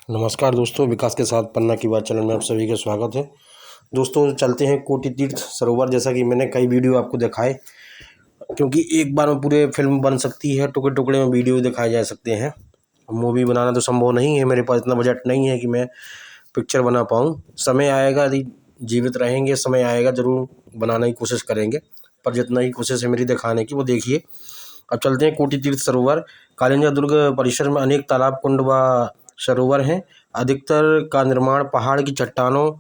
नमस्कार दोस्तों, विकास के साथ पन्ना की बात चैनल में आप सभी का स्वागत है। दोस्तों चलते हैं कोटि तीर्थ सरोवर। जैसा कि मैंने कई वीडियो आपको दिखाए, क्योंकि एक बार में पूरे फिल्म बन सकती है, टुकड़े टुकड़े में वीडियो दिखाए जा सकते हैं। मूवी बनाना तो संभव नहीं है, मेरे पास इतना बजट नहीं है कि मैं पिक्चर बना पाऊँ। समय आएगा, यदि जीवित रहेंगे, समय आएगा ज़रूर बनाने की कोशिश करेंगे, पर जितना ही कोशिश है मेरी दिखाने की वो देखिए। अब चलते हैं कोटि तीर्थ सरोवर। कालिंजा दुर्ग परिसर में अनेक तालाब, कुंड व सरोवर हैं। अधिकतर का निर्माण पहाड़ की चट्टानों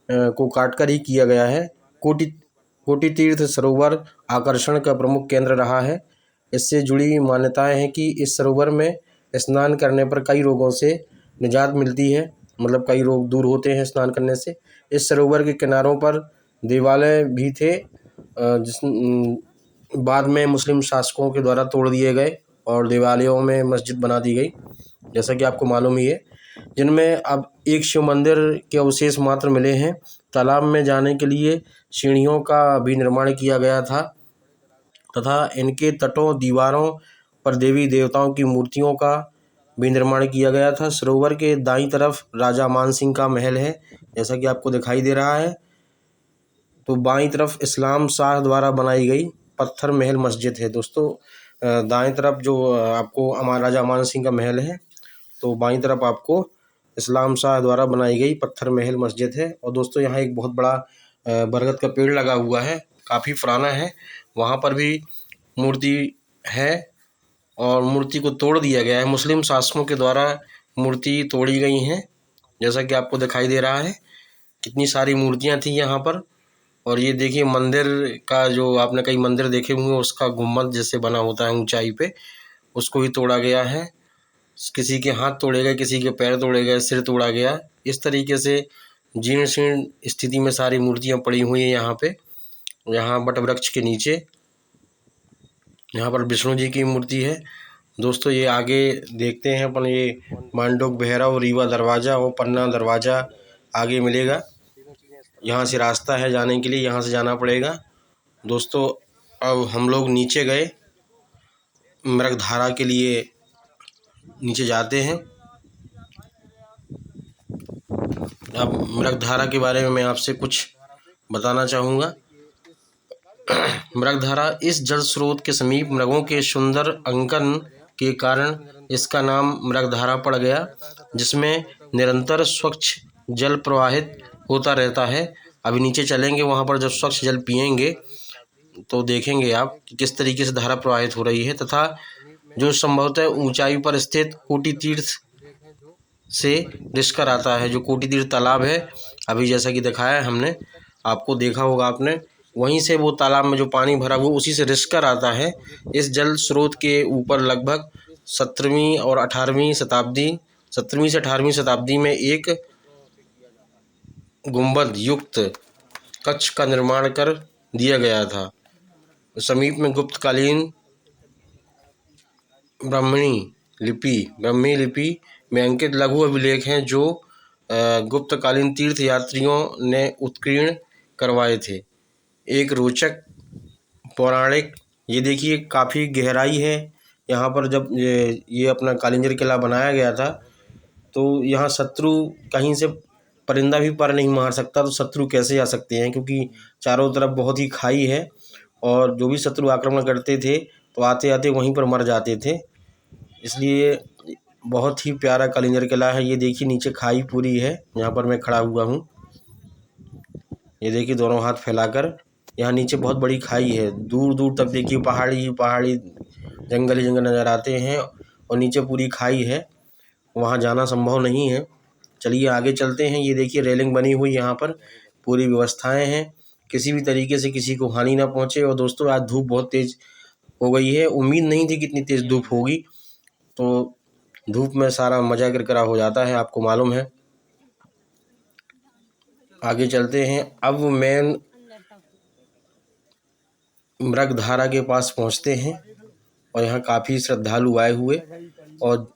को काटकर ही किया गया है। कोटि कोटि तीर्थ सरोवर आकर्षण का प्रमुख केंद्र रहा है। इससे जुड़ी मान्यताएं हैं कि इस सरोवर में स्नान करने पर कई रोगों से निजात मिलती है, मतलब कई रोग दूर होते हैं स्नान करने से। इस सरोवर के किनारों पर देवालय भी थे, जिस बाद में मुस्लिम शासकों के द्वारा तोड़ दिए गए और देवालयों में मस्जिद बना दी गई, जैसा कि आपको मालूम ही है, जिनमें अब एक शिव मंदिर के अवशेष मात्र मिले हैं। तालाब में जाने के लिए सीढ़ियों का भी निर्माण किया गया था तथा इनके तटों, दीवारों पर देवी देवताओं की मूर्तियों का भी निर्माण किया गया था। सरोवर के दाईं तरफ राजा मान सिंह का महल है, जैसा कि आपको दिखाई दे रहा है। तो बाईं तरफ इस्लाम शाह द्वारा बनाई गई पत्थर महल मस्जिद है। दोस्तों दाएं तरफ जो आपको हमारा राजा मान सिंह का महल है, तो बाईं तरफ आपको इस्लाम शाह द्वारा बनाई गई पत्थर महल मस्जिद है। और दोस्तों यहाँ एक बहुत बड़ा बरगद का पेड़ लगा हुआ है, काफ़ी पुराना है। वहाँ पर भी मूर्ति है और मूर्ति को तोड़ दिया गया है, मुस्लिम शासकों के द्वारा मूर्ति तोड़ी गई हैं, जैसा कि आपको दिखाई दे रहा है। कितनी सारी मूर्तियाँ थी यहाँ पर। और ये देखिए मंदिर का, जो आपने कई मंदिर देखे होंगे, उसका गुम्बद जैसे बना होता है ऊंचाई पे, उसको ही तोड़ा गया है। किसी के हाथ तोड़े गए, किसी के पैर तोड़े गए, सिर तोड़ा गया। इस तरीके से जीर्ण शीर्ण स्थिति में सारी मूर्तियाँ पड़ी हुई हैं यहाँ पे। यहाँ बट वृक्ष के नीचे यहाँ पर विष्णु जी की मूर्ति है। दोस्तों ये आगे देखते हैं अपन, ये मांडोक भैरव, रीवा दरवाज़ा और पन्ना दरवाज़ा आगे मिलेगा। यहाँ से रास्ता है जाने के लिए, यहाँ से जाना पड़ेगा। दोस्तों अब हम लोग नीचे गए, मृगधारा के लिए नीचे जाते हैं। अब मृगधारा के बारे में मैं आपसे कुछ बताना चाहूँगा। मृगधारा इस जल स्रोत के समीप मृगों के सुंदर अंकन के कारण इसका नाम मृगधारा पड़ गया, जिसमें निरंतर स्वच्छ जल प्रवाहित होता रहता है। अभी नीचे चलेंगे, वहाँ पर जब स्वच्छ जल पिएंगे तो देखेंगे आप कि किस तरीके से धारा प्रवाहित हो रही है, तथा जो संभवतः ऊंचाई पर स्थित कोटि तीर्थ से रिसकर आता है। जो कोटि तीर्थ तालाब है, अभी जैसा कि दिखाया है हमने, आपको देखा होगा आपने, वहीं से वो तालाब में जो पानी भरा हुआ उसी से रिसकर आता है। इस जल स्रोत के ऊपर लगभग 17वीं और 18वीं शताब्दी 17वीं से 18वीं शताब्दी में एक गुंबद युक्त कक्ष का निर्माण कर दिया गया था। समीप में गुप्तकालीन ब्राह्मी लिपि में अंकित लघु अभिलेख हैं, जो गुप्तकालीन तीर्थ यात्रियों ने उत्कीर्ण करवाए थे। एक रोचक पौराणिक, ये देखिए काफ़ी गहराई है यहाँ पर। जब ये अपना कालिंजर किला बनाया गया था, तो यहाँ शत्रु कहीं से परिंदा भी पर नहीं मार सकता, तो शत्रु कैसे आ सकते हैं, क्योंकि चारों तरफ बहुत ही खाई है और जो भी शत्रु आक्रमण करते थे तो आते आते वहीं पर मर जाते थे। इसलिए बहुत ही प्यारा कालिंजर किला है। ये देखिए नीचे खाई पूरी है, यहाँ पर मैं खड़ा हुआ हूँ, ये देखिए दोनों हाथ फैलाकर। यहाँ नीचे बहुत बड़ी खाई है, दूर दूर तक देखिए पहाड़ी ही पहाड़ी, जंगल ही जंगल नज़र आते हैं और नीचे पूरी खाई है, वहाँ जाना संभव नहीं है। चलिए आगे चलते हैं। ये देखिए रेलिंग बनी हुई, यहाँ पर पूरी व्यवस्थाएं हैं, किसी भी तरीके से किसी को हानि ना पहुँचे। और दोस्तों आज धूप बहुत तेज़ हो गई है, उम्मीद नहीं थी कि इतनी तेज़ धूप होगी, तो धूप में सारा मजा किरकिरा हो जाता है, आपको मालूम है। आगे चलते हैं। अब मेन मृगधारा के पास पहुंचते हैं और यहाँ काफ़ी श्रद्धालु आए हुए और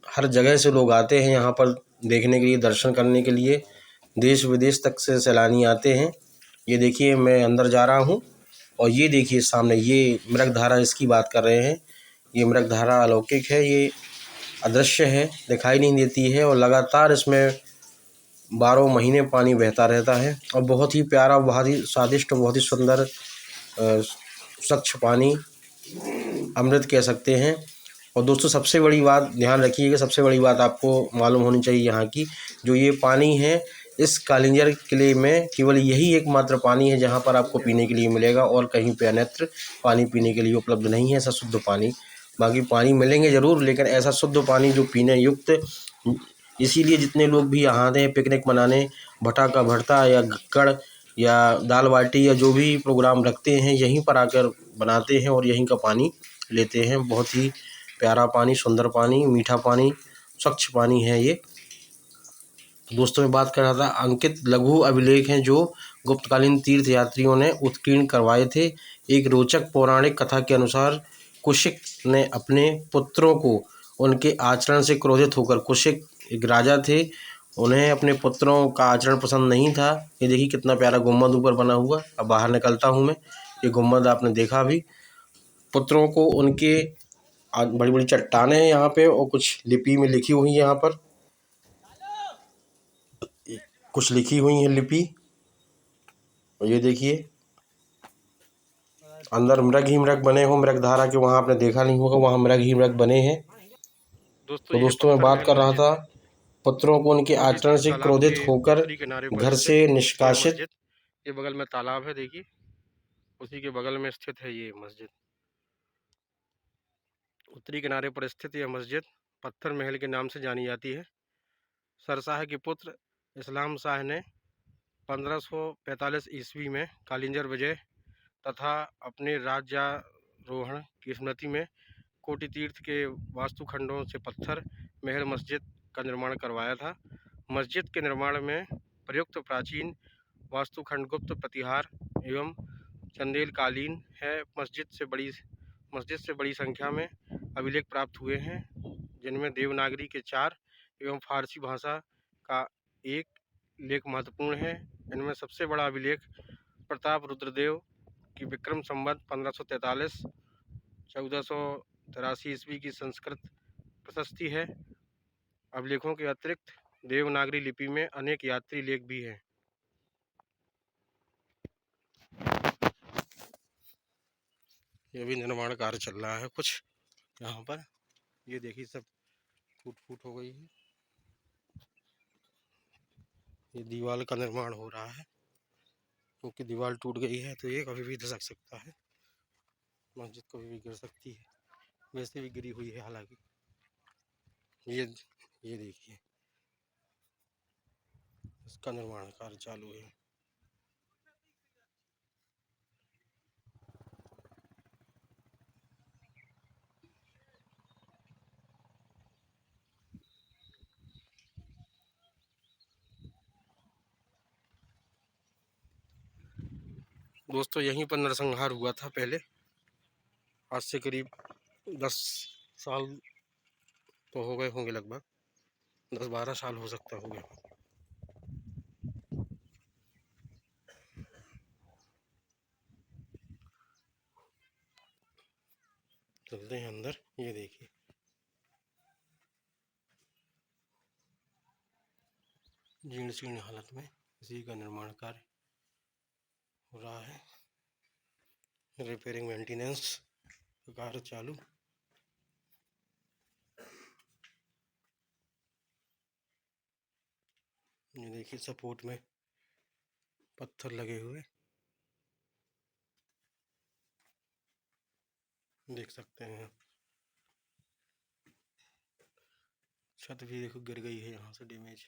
हर जगह से लोग आते हैं यहाँ पर देखने के लिए, दर्शन करने के लिए। देश विदेश तक से सैलानी आते हैं। ये देखिए मैं अंदर जा रहा हूँ और ये देखिए सामने ये मृगधारा, इसकी बात कर रहे हैं। ये मृगधारा अलौकिक है, ये अदृश्य है, दिखाई नहीं देती है और लगातार इसमें 12 महीने पानी बहता रहता है और बहुत ही प्यारा, बहुत ही स्वादिष्ट, बहुत ही सुंदर स्वच्छ पानी, अमृत कह सकते हैं। और दोस्तों सबसे बड़ी बात ध्यान रखिएगा, सबसे बड़ी बात आपको मालूम होनी चाहिए यहाँ की, जो ये पानी है इस कालिंजर किले में केवल यही एकमात्र पानी है जहाँ पर आपको पीने के लिए मिलेगा और कहीं पे अन्यत्र पानी पीने के लिए उपलब्ध नहीं है ऐसा शुद्ध पानी। बाकी पानी मिलेंगे ज़रूर, लेकिन ऐसा शुद्ध पानी जो पीने युक्त, इसीलिए जितने लोग भी यहाँ आते हैं पिकनिक मनाने, भट्टा का भरता या गक्कड़ या दाल बाटी या जो भी प्रोग्राम रखते हैं यहीं पर आकर बनाते हैं और यहीं का पानी लेते हैं। बहुत ही प्यारा पानी, सुंदर पानी, मीठा पानी, स्वच्छ पानी है ये। दोस्तों मैं बात कर रहा था, अंकित लघु अभिलेख हैं जो गुप्तकालीन तीर्थ यात्रियों ने उत्कीर्ण करवाए थे। एक रोचक पौराणिक कथा के अनुसार कुशिक ने अपने पुत्रों को उनके आचरण से क्रोधित होकर, कुशिक एक राजा थे, उन्हें अपने पुत्रों का आचरण पसंद नहीं था। ये देखिए कितना प्यारा गुम्बद ऊपर बना हुआ। अब बाहर निकलता हूँ मैं, ये गुम्बद आपने देखा भी। पुत्रों को उनके बड़ी बड़ी चट्टानें हैं यहाँ पे और कुछ लिपि में लिखी हुई है, यहाँ पर कुछ लिखी हुई है लिपि। और ये देखिए अंदर मृग ही मृग बने हो, मृग धारा के, वहाँ आपने देखा नहीं होगा, वहाँ मृग ही मृग बने हैं। तो दोस्तों मैं बात कर रहा था, पुत्रों को उनके आचरण से क्रोधित होकर घर से निष्कासित। ये बगल में तालाब है, देखिए उसी के बगल में स्थित है ये मस्जिद। उत्तरी किनारे पर स्थित यह मस्जिद पत्थर महल के नाम से जानी जाती है। सरशाह के पुत्र इस्लाम शाह ने 1545 ईस्वी में कालिंजर विजय तथा अपने राज्यारोहण की स्मृति में कोटि तीर्थ के वास्तुखंडों से पत्थर महल मस्जिद का निर्माण करवाया था। मस्जिद के निर्माण में प्रयुक्त प्राचीन वास्तुखंड गुप्त प्रतिहार एवं चंदेलकालीन है। मस्जिद से बड़ी संख्या में अभिलेख प्राप्त हुए हैं, जिनमें देवनागरी के 4 एवं फारसी भाषा का एक लेख महत्वपूर्ण है। इनमें सबसे बड़ा अभिलेख प्रताप रुद्रदेव की विक्रम संवत 1543 1483 ईस्वी की संस्कृत प्रशस्ति है। अभिलेखों के अतिरिक्त देवनागरी लिपि में अनेक यात्री लेख भी हैं। ये भी निर्माण कार्य चल रहा है कुछ यहाँ पर। ये देखिए सब फूट फूट हो गई है। ये दीवार का निर्माण हो रहा है, क्योंकि दीवार टूट गई है तो ये कभी भी धसक सकता है, मस्जिद कभी भी गिर सकती है, वैसे भी गिरी हुई है हालांकि। ये देखिए इसका निर्माण कार्य चालू है। दोस्तों यहीं पर नरसंहार हुआ था पहले, आज से करीब 10 साल तो हो गए होंगे, लगभग 10-12 साल हो सकता हो गया। चलते हैं अंदर। ये देखिए जीर्ण शीर्ण हालत में इसी का निर्माण कार्य हो रहा है, रिपेयरिंग मेंटेनेंस कार्य चालू। ये देखिए सपोर्ट में पत्थर लगे हुए देख सकते हैं। छत भी देखो गिर गई है यहाँ से, डैमेज।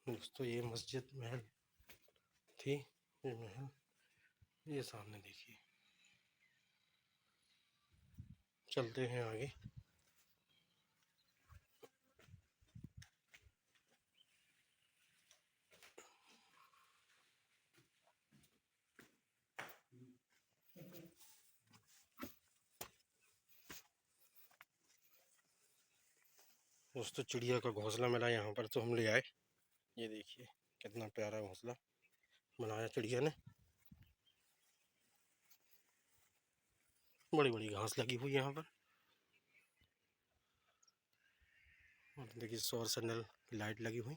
दोस्तों ये मस्जिद महल थी, ये महल, ये सामने देखिए। चलते हैं आगे। दोस्तों चिड़िया का घोंसला मिला यहाँ पर तो हम ले आए। ये देखिए कितना प्यारा घोंसला बनाया चिड़िया ने। बड़ी बड़ी घास लगी हुई है यहाँ पर। और देखिए सौर सेनल की लाइट लगी हुई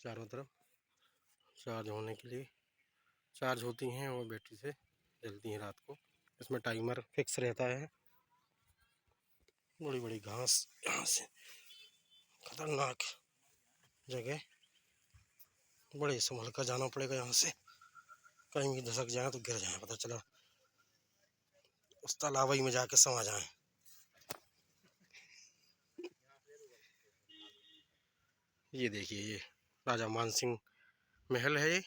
चारों तरफ, चार्ज होने के लिए। चार्ज होती हैं और बैटरी से जलती हैं रात को। इसमें टाइमर फिक्स रहता है। बड़ी बड़ी घास, यहाँ से खतरनाक जगह, बड़े संभल कर जाना पड़ेगा यहाँ से, कहीं भी धसक जाए तो गिर जाए, पता चला उस तालाब में जाके समा जाए। ये देखिए, ये राजा मानसिंह महल है ये,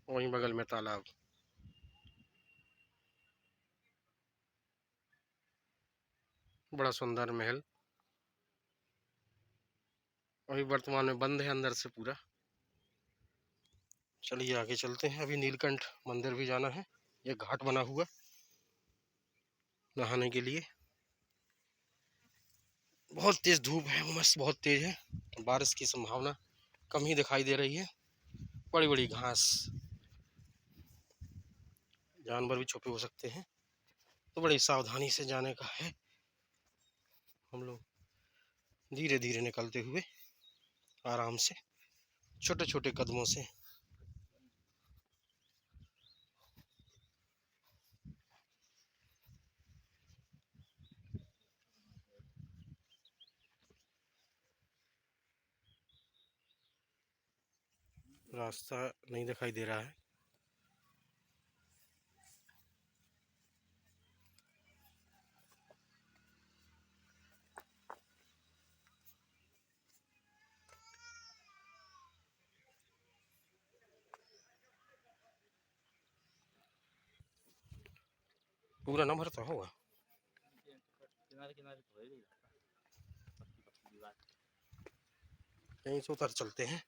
वहीं बगल में तालाब। बड़ा सुंदर महल, अभी वर्तमान में बंद है अंदर से पूरा। चलिए आगे चलते हैं। अभी नीलकंठ मंदिर भी जाना है। ये घाट बना हुआ नहाने के लिए। बहुत तेज धूप है, उमस बहुत तेज है, बारिश की संभावना कम ही दिखाई दे रही है। बड़ी बड़ी घास, जानवर भी छुपे हो सकते हैं, तो बड़ी सावधानी से जाने का है। हम लोग धीरे धीरे निकलते हुए, आराम से, छोटे छोटे कदमों से। रास्ता नहीं दिखाई दे रहा है। पूरा ना भरता होगा, यहीं से उतर चलते हैं।